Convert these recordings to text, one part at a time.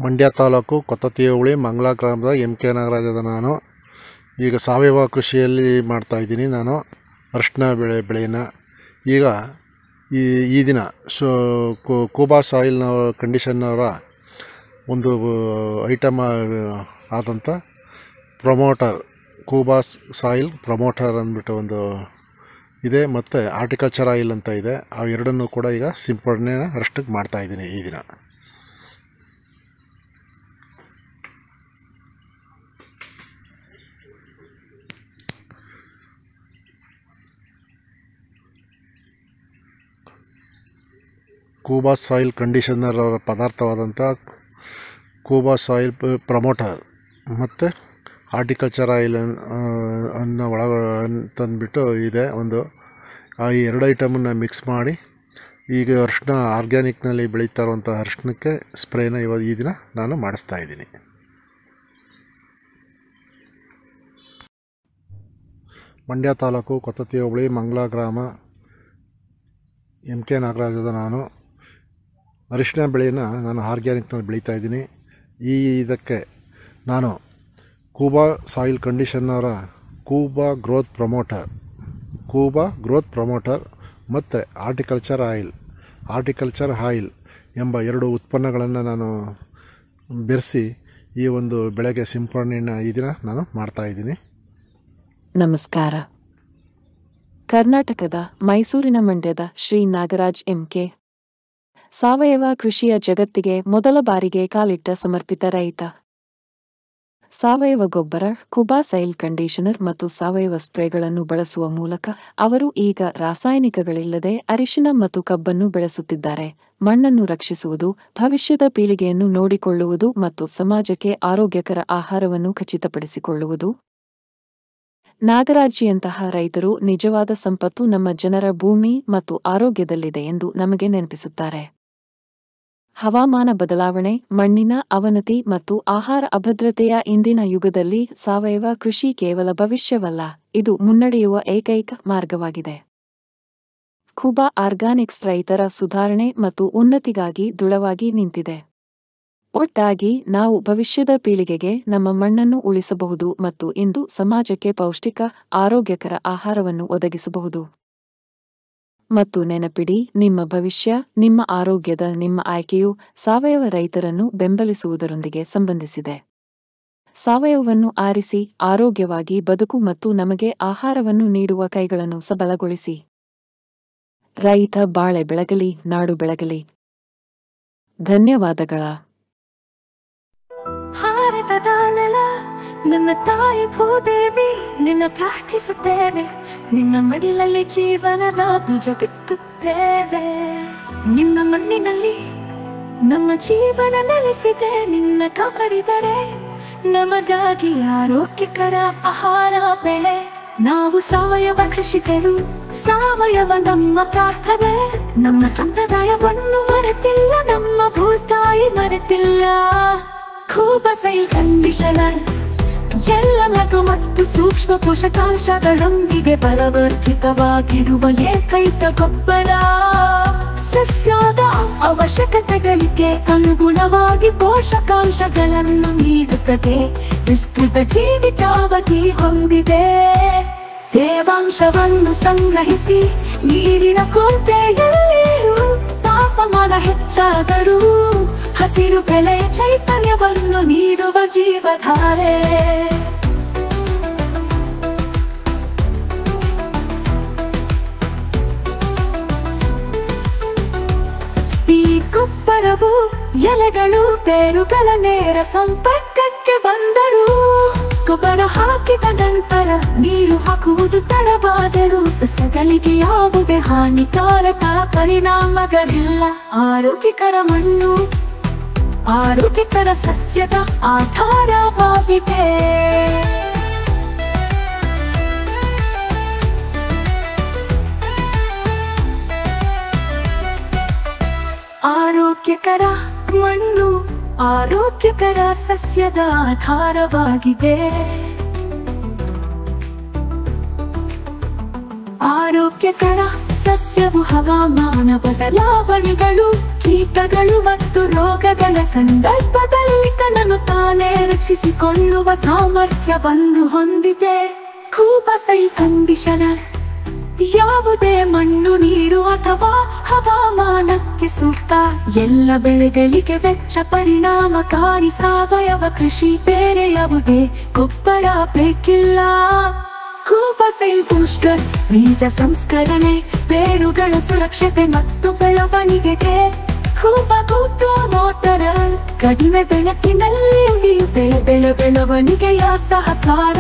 ಮಂಡ್ಯ ತಾಲೂಕು ಕೊತ್ತತ್ತಿ ಹೋಬಳಿ ಮಂಗಳ ಗ್ರಾಮದ ಎಂ.ಕೆ. ನಾಗರಾಜದ ನಾನು ಈಗ ಸಾವಯವ ಕೃಷಿಯಲ್ಲಿ ಮಾಡ್ತಾಯಿದ್ದೀನಿ. ನಾನು ಅರಿಶಿನ ಬೆಳೆನ ಈಗ ಈ ದಿನ ಕೂಬಾ ಸಾಯಿಲ್ ಕಂಡೀಷನ್ನರ ಒಂದು ಐಟಮ್ ಆದಂಥ ಪ್ರಮೋಟರ್, ಕೂಬಾ ಸಾಯಿಲ್ ಪ್ರಮೋಟರ್ ಅಂದ್ಬಿಟ್ಟು ಒಂದು ಇದೆ, ಮತ್ತು ಆರ್ಟಿಕಲ್ಚರ್ ಆಯಿಲ್ ಅಂತ ಇದೆ. ಆ ಎರಡನ್ನೂ ಕೂಡ ಈಗ ಸಿಂಪಡಣೆನ ಅರಿಶಿನಕ್ಕೆ ಮಾಡ್ತಾಯಿದ್ದೀನಿ ಈ ದಿನ. ಕೂಬಾ ಸಾಯಿಲ್ ಕಂಡೀಷನರ್ ಅವರ ಪದಾರ್ಥವಾದಂಥ ಕೂಬಾ ಸಾಯಿಲ್ ಪ್ರಮೋಟರ್ ಮತ್ತು ಆರ್ಟಿಕಲ್ಚರ್ ಆಯಿಲ್ ಅನ್ನು ತಂದುಬಿಟ್ಟು ಇದೆ ಒಂದು. ಆ ಎರಡು ಐಟಮನ್ನು ಮಿಕ್ಸ್ ಮಾಡಿ ಈಗ ಅರಿಶಿನ ಆರ್ಗ್ಯಾನಿಕ್ನಲ್ಲಿ ಬೆಳೀತಾ ಇರುವಂಥ ಅರಿಶಿನಕ್ಕೆ ಸ್ಪ್ರೇನ ಈ ದಿನ ನಾನು ಮಾಡಿಸ್ತಾಯಿದ್ದೀನಿ. ಮಂಡ್ಯ ತಾಲೂಕು ಕೊತ್ತತ್ತಿ ಹೋಬಳಿ ಮಂಗಳ ಗ್ರಾಮ ಎಂ.ಕೆ. ನಾಗರಾಜದ ನಾನು ಅರಿಶಿನ ಬೆಳೆಯನ್ನು ನಾನು ಆರ್ಗ್ಯಾನಿಕ್ನಲ್ಲಿ ಬೆಳೀತಾಯಿದ್ದೀನಿ. ಇದಕ್ಕೆ ನಾನು ಕೂಬಾ ಸಾಯಿಲ್ ಕಂಡೀಷನ್ನರ ಕೂಬಾ ಗ್ರೋತ್ ಪ್ರಮೋಟರ್ ಮತ್ತು ಆರ್ಟಿಕಲ್ಚರ್ ಆಯಿಲ್ ಎಂಬ ಎರಡು ಉತ್ಪನ್ನಗಳನ್ನು ನಾನು ಬೆರೆಸಿ ಈ ಒಂದು ಬೆಳೆಗೆ ಸಿಂಪಡಣೆಯನ್ನು ಈ ದಿನ ನಾನು ಮಾಡ್ತಾಯಿದ್ದೀನಿ. ನಮಸ್ಕಾರ. ಕರ್ನಾಟಕದ ಮೈಸೂರಿನ ಮಂಡ್ಯದ ಶ್ರೀ ನಾಗರಾಜ್ ಎಂ.ಕೆ. ಸಾವಯವ ಕೃಷಿಯ ಜಗತ್ತಿಗೆ ಮೊದಲ ಬಾರಿಗೆ ಕಾಲಿಟ್ಟ ಸಮರ್ಪಿತ ರೈತ. ಸಾವಯವ ಗೊಬ್ಬರ, ಕೂಬಾ ಸಾಯಿಲ್ ಕಂಡೀಷನರ್ ಮತ್ತು ಸಾವಯವ ಸ್ಪ್ರೇಗಳನ್ನು ಬಳಸುವ ಮೂಲಕ ಅವರು ಈಗ ರಾಸಾಯನಿಕಗಳಿಲ್ಲದೆ ಅರಿಶಿನ ಮತ್ತು ಕಬ್ಬನ್ನು ಬೆಳೆಸುತ್ತಿದ್ದಾರೆ. ಮಣ್ಣನ್ನು ರಕ್ಷಿಸುವುದು, ಭವಿಷ್ಯದ ಪೀಳಿಗೆಯನ್ನು ನೋಡಿಕೊಳ್ಳುವುದು ಮತ್ತು ಸಮಾಜಕ್ಕೆ ಆರೋಗ್ಯಕರ ಆಹಾರವನ್ನು ಖಚಿತಪಡಿಸಿಕೊಳ್ಳುವುದು. ನಾಗರಾಜಿಯಂತಹ ರೈತರು ನಿಜವಾದ ಸಂಪತ್ತು ನಮ್ಮ ಜನರ ಭೂಮಿ ಮತ್ತು ಆರೋಗ್ಯದಲ್ಲಿದೆ ಎಂದು ನಮಗೆ ನೆನಪಿಸುತ್ತಾರೆ. ಹವಾಮಾನ ಬದಲಾವಣೆ, ಮಣ್ಣಿನ ಅವನತಿ ಮತ್ತು ಆಹಾರ ಅಭದ್ರತೆಯ ಇಂದಿನ ಯುಗದಲ್ಲಿ ಸಾವಯವ ಕೃಷಿ ಕೇವಲ ಭವಿಷ್ಯವಲ್ಲ, ಇದು ಮುನ್ನಡೆಯುವ ಏಕೈಕ ಮಾರ್ಗವಾಗಿದೆ. ಕೂಬಾ ಆರ್ಗಾನಿಕ್ಸ್ ರೈತರ ಸುಧಾರಣೆ ಮತ್ತು ಉನ್ನತಿಗಾಗಿ ದೃಢವಾಗಿ ನಿಂತಿದೆ. ಒಟ್ಟಾಗಿ ನಾವು ಭವಿಷ್ಯದ ಪೀಳಿಗೆಗೆ ನಮ್ಮ ಮಣ್ಣನ್ನು ಉಳಿಸಬಹುದು ಮತ್ತು ಇಂದು ಸಮಾಜಕ್ಕೆ ಪೌಷ್ಟಿಕ, ಆರೋಗ್ಯಕರ ಆಹಾರವನ್ನು ಒದಗಿಸಬಹುದು. ಮತ್ತು ನೆನಪಿಡಿ, ನಿಮ್ಮ ಭವಿಷ್ಯ, ನಿಮ್ಮ ಆರೋಗ್ಯದ ನಿಮ್ಮ ಆಯ್ಕೆಯು ಸಾವಯವ ರೈತರನ್ನು ಬೆಂಬಲಿಸುವುದರೊಂದಿಗೆ ಸಂಬಂಧಿಸಿದೆ. ಸಾವಯವವನ್ನು ಆರಿಸಿ, ಆರೋಗ್ಯವಾಗಿ ಬದುಕು ಮತ್ತು ನಮಗೆ ಆಹಾರವನ್ನು ನೀಡುವ ಕೈಗಳನ್ನು ಸಬಲಗೊಳಿಸಿ. ರೈತ ಬಾಳೆ ಬೆಳಗಲಿ, ನಾಡು ಬೆಳಗಲಿ. ಧನ್ಯವಾದಗಳ. ಭಾರತದ ನೆಲ ನನ್ನ ತಾಯಿ ಭೂದೇವಿ, ನಿನ್ನ ಪ್ರಾರ್ಥಿಸುತ್ತೇವೆ. ನಿನ್ನ ಮಡಿಲಲ್ಲಿ ಜೀವನದ ಬೀಜ ಬಿತ್ತುತ್ತೇವೆ. ನಿನ್ನ ಮಣ್ಣಿನಲ್ಲಿ ನಮ್ಮ ಜೀವನ ನೆಲೆಸಿದೆ. ನಿನ್ನ ಕಾಪಾಡಿದರೆ ನಮಗಾಗಿ ಆರೋಗ್ಯಕರ ಆಹಾರ ಬೆಳೆ. ನಾವು ಸಾವಯವ ಕೃಷಿಕರು, ಸಾವಯವ ನಮ್ಮ ಪ್ರಾರ್ಥನೆ. ನಮ್ಮ ಸಂಪ್ರದಾಯವನ್ನು ಮರೆತಿಲ್ಲ, ನಮ್ಮ ಭೂತಾಯಿ ಮರೆತಿಲ್ಲ. ಕೂಬಾ ಸಾಯಿಲ್ ಕಂಡೀಷನರ್ ಎಲ್ಲ ಲಘು ಮತ್ತು ಸೂಕ್ಷ್ಮ ಪೋಷಕಾಂಶಗಳೊಂದಿಗೆ ಬಲವರ್ಧಿತವಾಗಿರುವ ಏಕೈಕ ಗೊಬ್ಬರ. ಸಸ್ಯದ ಅವಶ್ಯಕತೆಗಳಿಗೆ ಅನುಗುಣವಾಗಿ ಪೋಷಕಾಂಶಗಳನ್ನು ನೀಡುತ್ತದೆ. ವಿಸ್ತೃತ ಜೀವಿತಾವಧಿ ಹೊಂದಿದೆ. ತೇವಾಂಶವನ್ನು ಸಂಗ್ರಹಿಸಿ ನೀರಿನ ಕೊರತೆಯಲ್ಲಿಯೂ ತಾಪಮಾನ ಹೆಚ್ಚಾದರೂ ಹಸಿರು ಬೆಳೆಯ ಚೈತನ್ಯವನ್ನು ನೀಡುವ ಜೀವಧಾರೆ. ಈ ಗೊಬ್ಬರವು ಎಲೆಗಳು, ಬೇರುಗಳ ನೇರ ಸಂಪರ್ಕಕ್ಕೆ ಬಂದರೂ ಗೊಬ್ಬರ ಹಾಕಿದ ನಂತರ ನೀರು ಹಾಕುವುದು ತಡವಾದರೂ ಸಸ್ಯಗಳಿಗೆ ಯಾವುದೇ ಹಾನಿಕಾರಕ ಪರಿಣಾಮಗಳಿಲ್ಲ. ಆರೋಗ್ಯಕರ ಮಣ್ಣು, ಆರೋಗ್ಯಕರ ಸಸ್ಯದ ಆಧಾರವಾಗಿದೆ. ಆರೋಗ್ಯಕರ ಮಣ್ಣು, ಆರೋಗ್ಯಕರ ಸಸ್ಯದ ಆಧಾರವಾಗಿದೆ. ಆರೋಗ್ಯಕರ ಸಸ್ಯವು ಹವಾಮಾನ ಬದಲಾವಣೆಗಳು, ಕೀಟಗಳು ಮತ್ತು ರೋಗಗಳ ಸಂದರ್ಭದಲ್ಲಿ ತನ್ನನ್ನು ತಾನೇ ರಕ್ಷಿಸಿಕೊಳ್ಳುವ ಸಾಮರ್ಥ್ಯವನ್ನು ಹೊಂದಿದೆ. ಕೂಪಸೈಲ್ ಕಂಡೀಷನರ್ ಯಾವುದೇ ಮಣ್ಣು, ನೀರು ಅಥವಾ ಹವಾಮಾನಕ್ಕೆ ಸೂಕ್ತ ಎಲ್ಲ ಬೆಳೆಗಳಿಗೆ ವೆಚ್ಚ ಪರಿಣಾಮಕಾರಿ ಸಾವಯವ ಕೃಷಿ. ಬೇರೆ ಯಾವುದೇ ಗೊಬ್ಬರ ಬೇಕಿಲ್ಲ. ಕೂಪಸೈಲ್ ಬೂಸ್ಟರ್ ಬೀಜ ಸಂಸ್ಕರಣೆ, ಬೇರುಗಳ ಸುರಕ್ಷತೆ ಮತ್ತು ಬೆಳವಣಿಗೆಗೆ. ಕೂಪಕೂಟು ಮೋಟರ್ ಕಡಿಮೆ ಬೆಳಕಿನಲ್ಲಿ ಬೆಳವಣಿಗೆಯ ಸಹಕಾರ.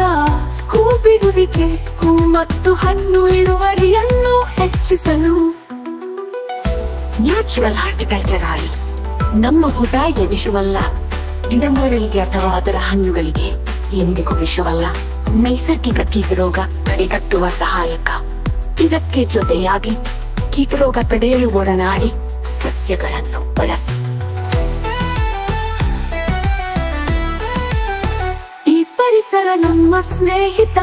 ಹೂ ಬಿಡುವಿಕೆ, ಹೂ ಮತ್ತು ಹಣ್ಣು ಇಳುವರಿಯನ್ನು ಹೆಚ್ಚಿಸಲು. ನ್ಯಾಚುರಲ್ ಹಾರ್ಟಿಕಲ್ಚರ್ ನಮ್ಮ ಊಟಗೆ ವಿಷವಲ್ಲ, ಗಿಡಮರಗಳಿಗೆ ಅಥವಾ ಅದರ ಹಣ್ಣುಗಳಿಗೆ ಎಂದಿಗೂ ವಿಷವಲ್ಲ. ನೈಸರ್ಗಿಕ ಕೀಟರೋಗ ತಡೆಗಟ್ಟುವ ಸಹಾಯಕ. ಇದಕ್ಕೆ ಜೊತೆಯಾಗಿ ಕೀಟರೋಗ ತಡೆಯಲು ಒಡನಾಡಿ ಸಸ್ಯಗಳನ್ನು ಬಳಸಿ. ಈ ಪರಿಸರ ನಮ್ಮ ಸ್ನೇಹಿತ,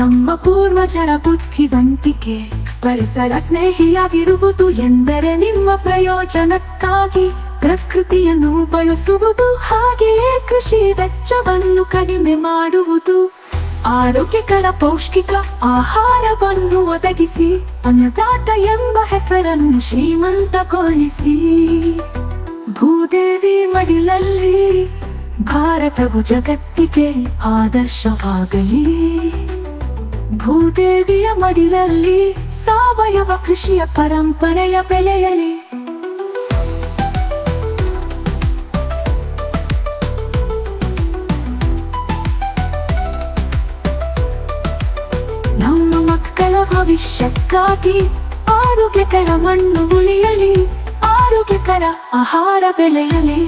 ನಮ್ಮ ಪೂರ್ವಜರ ಬುದ್ಧಿವಂತಿಕೆ. ಪರಿಸರ ಸ್ನೇಹಿಯಾಗಿರುವುದು ಎಂದರೆ ನಿಮ್ಮ ಪ್ರಯೋಜನಕ್ಕಾಗಿ ಪ್ರಕೃತಿಯನ್ನು ಬಳಸುವುದು, ಹಾಗೆಯೇ ಕೃಷಿ ವೆಚ್ಚವನ್ನು ಕಡಿಮೆ ಮಾಡುವುದು. ಆರೋಗ್ಯಕರ ಪೌಷ್ಟಿಕ ಆಹಾರವನ್ನು ಒದಗಿಸಿ ಅನ್ನದಾತ ಎಂಬ ಹೆಸರನ್ನು ಶ್ರೀಮಂತಗೊಳಿಸಿ. ಭೂದೇವಿ ಮಡಿಲಲ್ಲಿ ಭಾರತವು ಜಗತ್ತಿಗೆ ಆದರ್ಶವಾಗಲಿ. ಭೂದೇವಿಯ ಮಡಿಲಲ್ಲಿ ಸಾವಯವ ಕೃಷಿಯ ಪರಂಪರೆಯ ಬೆಳೆಯಲಿ. ನಮ್ಮ ಮಕ್ಕಳ ಭವಿಷ್ಯಕ್ಕಾಗಿ ಆರೋಗ್ಯಕರ ಮಣ್ಣು ಉಳಿಯಲಿ, ಆರೋಗ್ಯಕರ ಆಹಾರ ಬೆಳೆಯಲಿ.